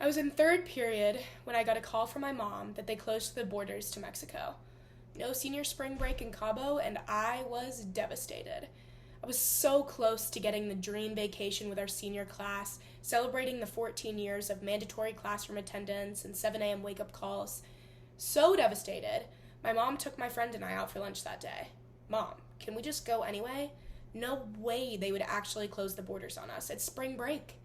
I was in third period when I got a call from my mom that they closed the borders to Mexico. No senior spring break in Cabo, and I was devastated. I was so close to getting the dream vacation with our senior class, celebrating the 14 years of mandatory classroom attendance and 7 a.m. wake-up calls. So devastated, my mom took my friend and I out for lunch that day. Mom, can we just go anyway? No way they would actually close the borders on us. It's spring break.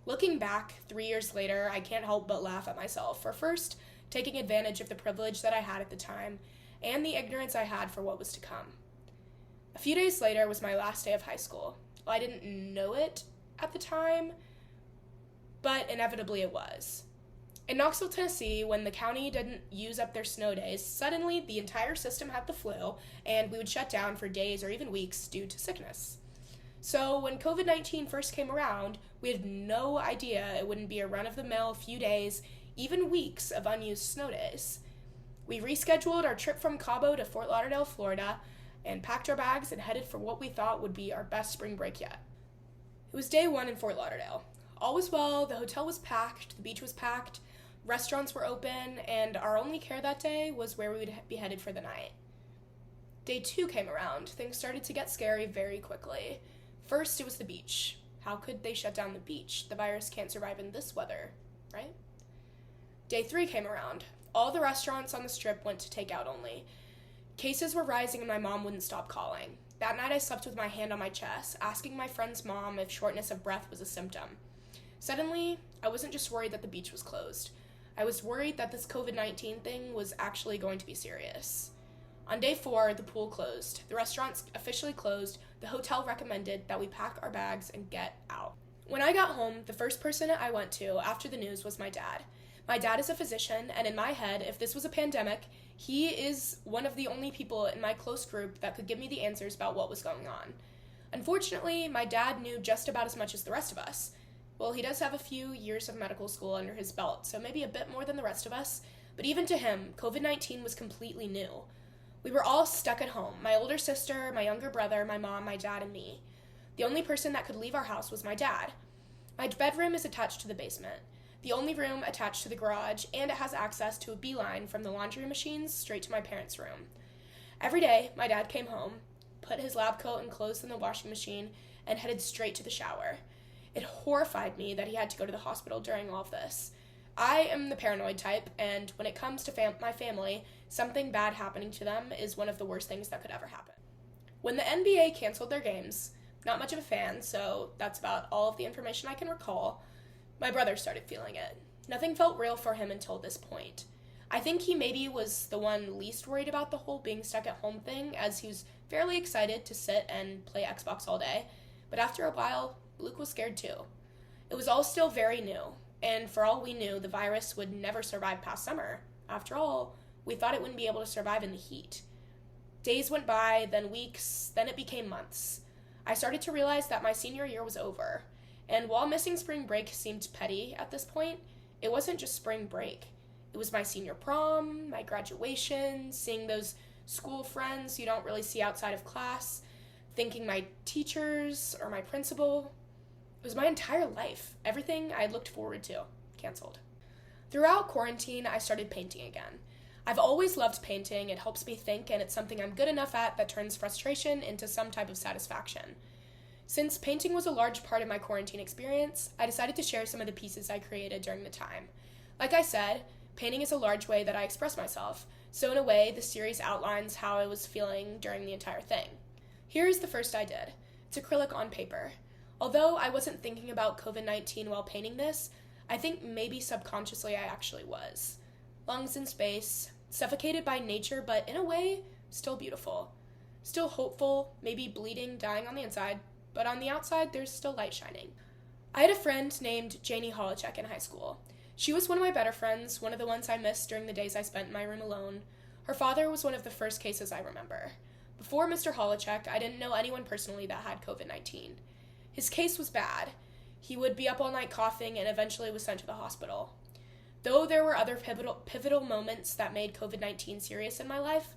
Looking back, 3 years later, I can't help but laugh at myself for first taking advantage of the privilege that I had at the time and the ignorance I had for what was to come. A few days later was my last day of high school. Well, I didn't know it at the time, but inevitably it was. In Knoxville, Tennessee, when the county didn't use up their snow days, suddenly the entire system had the flu, and we would shut down for days or even weeks due to sickness. So when COVID-19 first came around, we had no idea it wouldn't be a run-of-the-mill few days, even weeks of unused snow days. We rescheduled our trip from Cabo to Fort Lauderdale, Florida, and packed our bags and headed for what we thought would be our best spring break yet. It was day 1 in Fort Lauderdale. All was well, the hotel was packed, the beach was packed, restaurants were open, and our only care that day was where we would be headed for the night. Day 2 came around. Things started to get scary very quickly. First, it was the beach. How could they shut down the beach? The virus can't survive in this weather, right? Day 3 came around. All the restaurants on the strip went to takeout only. Cases were rising and my mom wouldn't stop calling. That night I slept with my hand on my chest, asking my friend's mom if shortness of breath was a symptom. Suddenly, I wasn't just worried that the beach was closed. I was worried that this COVID-19 thing was actually going to be serious. On day 4, the pool closed. The restaurants officially closed. The hotel recommended that we pack our bags and get out. When I got home, the first person I went to after the news was my dad. My dad is a physician, and in my head, if this was a pandemic, he is one of the only people in my close group that could give me the answers about what was going on. Unfortunately, my dad knew just about as much as the rest of us. Well, he does have a few years of medical school under his belt, so maybe a bit more than the rest of us, but even to him, COVID-19 was completely new. We were all stuck at home, my older sister, my younger brother, my mom, my dad, and me. The only person that could leave our house was my dad. My bedroom is attached to the basement, the only room attached to the garage, and it has access to a beeline from the laundry machines straight to my parents' room. Every day, my dad came home, put his lab coat and clothes in the washing machine, and headed straight to the shower. It horrified me that he had to go to the hospital during all of this. I am the paranoid type, and when it comes to my family, something bad happening to them is one of the worst things that could ever happen. When the NBA canceled their games, not much of a fan, so that's about all of the information I can recall, my brother started feeling it. Nothing felt real for him until this point. I think he maybe was the one least worried about the whole being stuck at home thing, as he was fairly excited to sit and play Xbox all day, but after a while, Luke was scared too. It was all still very new, and for all we knew, the virus would never survive past summer. After all, we thought it wouldn't be able to survive in the heat. Days went by, then weeks, then it became months. I started to realize that my senior year was over, and while missing spring break seemed petty at this point, it wasn't just spring break. It was my senior prom, my graduation, seeing those school friends you don't really see outside of class, thanking my teachers or my principal. It was my entire life. Everything I had looked forward to, canceled. Throughout quarantine, I started painting again. I've always loved painting. It helps me think, and it's something I'm good enough at that turns frustration into some type of satisfaction. Since painting was a large part of my quarantine experience, I decided to share some of the pieces I created during the time. Like I said, painting is a large way that I express myself, so in a way, the series outlines how I was feeling during the entire thing. Here is the first I did. It's acrylic on paper. Although I wasn't thinking about COVID-19 while painting this, I think maybe subconsciously I actually was. Lungs in space, suffocated by nature, but in a way, still beautiful. Still hopeful, maybe bleeding, dying on the inside, but on the outside, there's still light shining. I had a friend named Janie Holochek in high school. She was one of my better friends, one of the ones I missed during the days I spent in my room alone. Her father was one of the first cases I remember. Before Mr. Holochek, I didn't know anyone personally that had COVID-19. His case was bad. He would be up all night coughing and eventually was sent to the hospital. Though there were other pivotal moments that made COVID-19 serious in my life,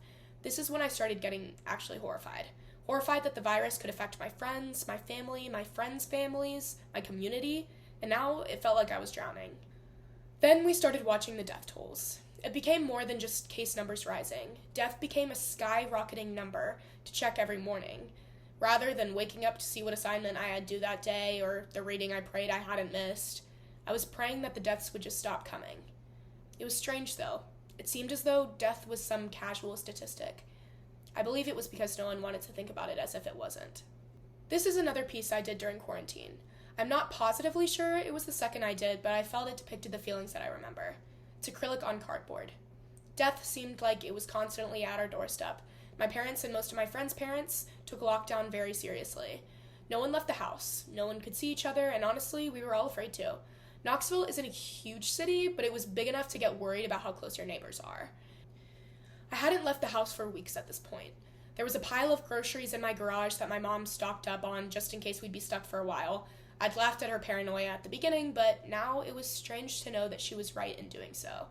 this is when I started getting actually horrified. Horrified that the virus could affect my friends, my family, my friends' families, my community, and now it felt like I was drowning. Then we started watching the death tolls. It became more than just case numbers rising. Death became a skyrocketing number to check every morning. Rather than waking up to see what assignment I had due that day or the reading I prayed I hadn't missed, I was praying that the deaths would just stop coming. It was strange, though. It seemed as though death was some casual statistic. I believe it was because no one wanted to think about it as if it wasn't. This is another piece I did during quarantine. I'm not positively sure it was the second I did, but I felt it depicted the feelings that I remember. It's acrylic on cardboard. Death seemed like it was constantly at our doorstep. My parents and most of my friends' parents took lockdown very seriously. No one left the house. No one could see each other, and honestly, we were all afraid to. Knoxville isn't a huge city, but it was big enough to get worried about how close your neighbors are. I hadn't left the house for weeks at this point. There was a pile of groceries in my garage that my mom stocked up on just in case we'd be stuck for a while. I'd laughed at her paranoia at the beginning, but now it was strange to know that she was right in doing so.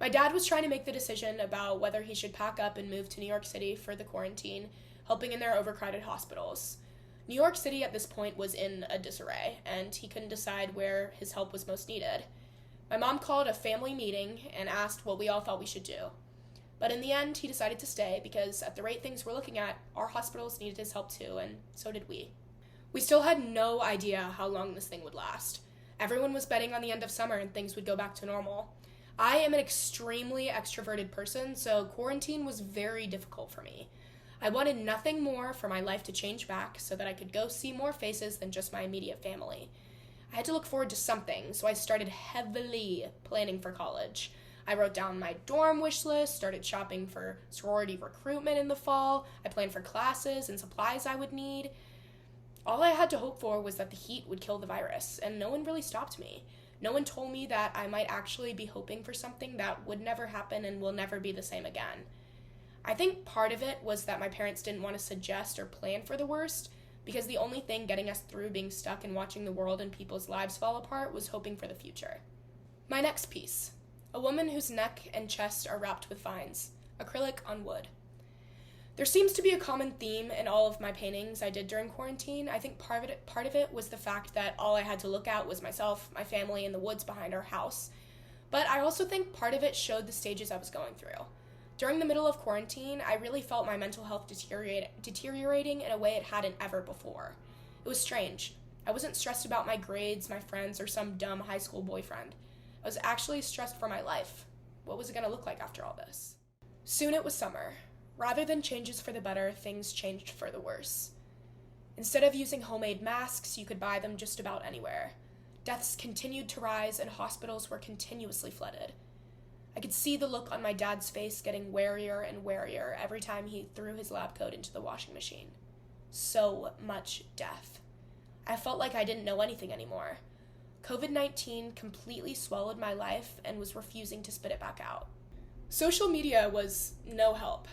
My dad was trying to make the decision about whether he should pack up and move to New York City for the quarantine, helping in their overcrowded hospitals. New York City at this point was in a disarray, and he couldn't decide where his help was most needed. My mom called a family meeting and asked what we all thought we should do. But in the end, he decided to stay because at the rate things were looking at, our hospitals needed his help too, and so did we. We still had no idea how long this thing would last. Everyone was betting on the end of summer and things would go back to normal. I am an extremely extroverted person, so quarantine was very difficult for me. I wanted nothing more for my life to change back so that I could go see more faces than just my immediate family. I had to look forward to something, so I started heavily planning for college. I wrote down my dorm wish list, started shopping for sorority recruitment in the fall. I planned for classes and supplies I would need. All I had to hope for was that the heat would kill the virus, and no one really stopped me. No one told me that I might actually be hoping for something that would never happen and will never be the same again. I think part of it was that my parents didn't want to suggest or plan for the worst, because the only thing getting us through being stuck and watching the world and people's lives fall apart was hoping for the future. My next piece. A woman whose neck and chest are wrapped with vines. Acrylic on wood. There seems to be a common theme in all of my paintings I did during quarantine. I think part of it was the fact that all I had to look at was myself, my family, and the woods behind our house. But I also think part of it showed the stages I was going through. During the middle of quarantine, I really felt my mental health deteriorating in a way it hadn't ever before. It was strange. I wasn't stressed about my grades, my friends, or some dumb high school boyfriend. I was actually stressed for my life. What was it going to look like after all this? Soon it was summer. Rather than changes for the better, things changed for the worse. Instead of using homemade masks, you could buy them just about anywhere. Deaths continued to rise and hospitals were continuously flooded. I could see the look on my dad's face getting warier and warier every time he threw his lab coat into the washing machine. So much death. I felt like I didn't know anything anymore. COVID-19 completely swallowed my life and was refusing to spit it back out. Social media was no help.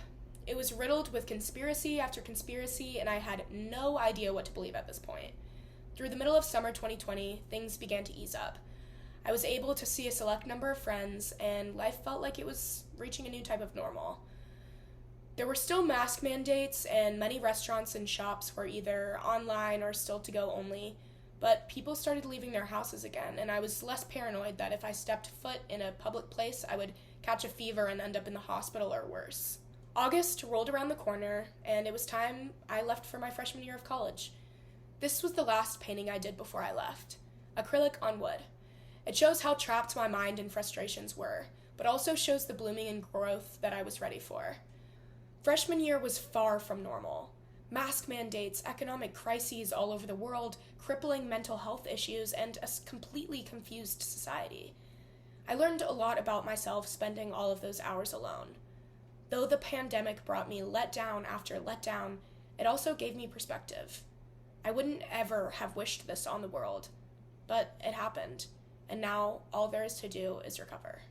It was riddled with conspiracy after conspiracy, and I had no idea what to believe at this point. Through the middle of summer 2020, things began to ease up. I was able to see a select number of friends, and life felt like it was reaching a new type of normal. There were still mask mandates, and many restaurants and shops were either online or still to-go only, but people started leaving their houses again, and I was less paranoid that if I stepped foot in a public place, I would catch a fever and end up in the hospital or worse. August rolled around the corner, and it was time I left for my freshman year of college. This was the last painting I did before I left. Acrylic on wood. It shows how trapped my mind and frustrations were, but also shows the blooming and growth that I was ready for. Freshman year was far from normal. Mask mandates, economic crises all over the world, crippling mental health issues, and a completely confused society. I learned a lot about myself spending all of those hours alone. Though the pandemic brought me letdown after letdown, it also gave me perspective. I wouldn't ever have wished this on the world, but it happened, and now all there is to do is recover.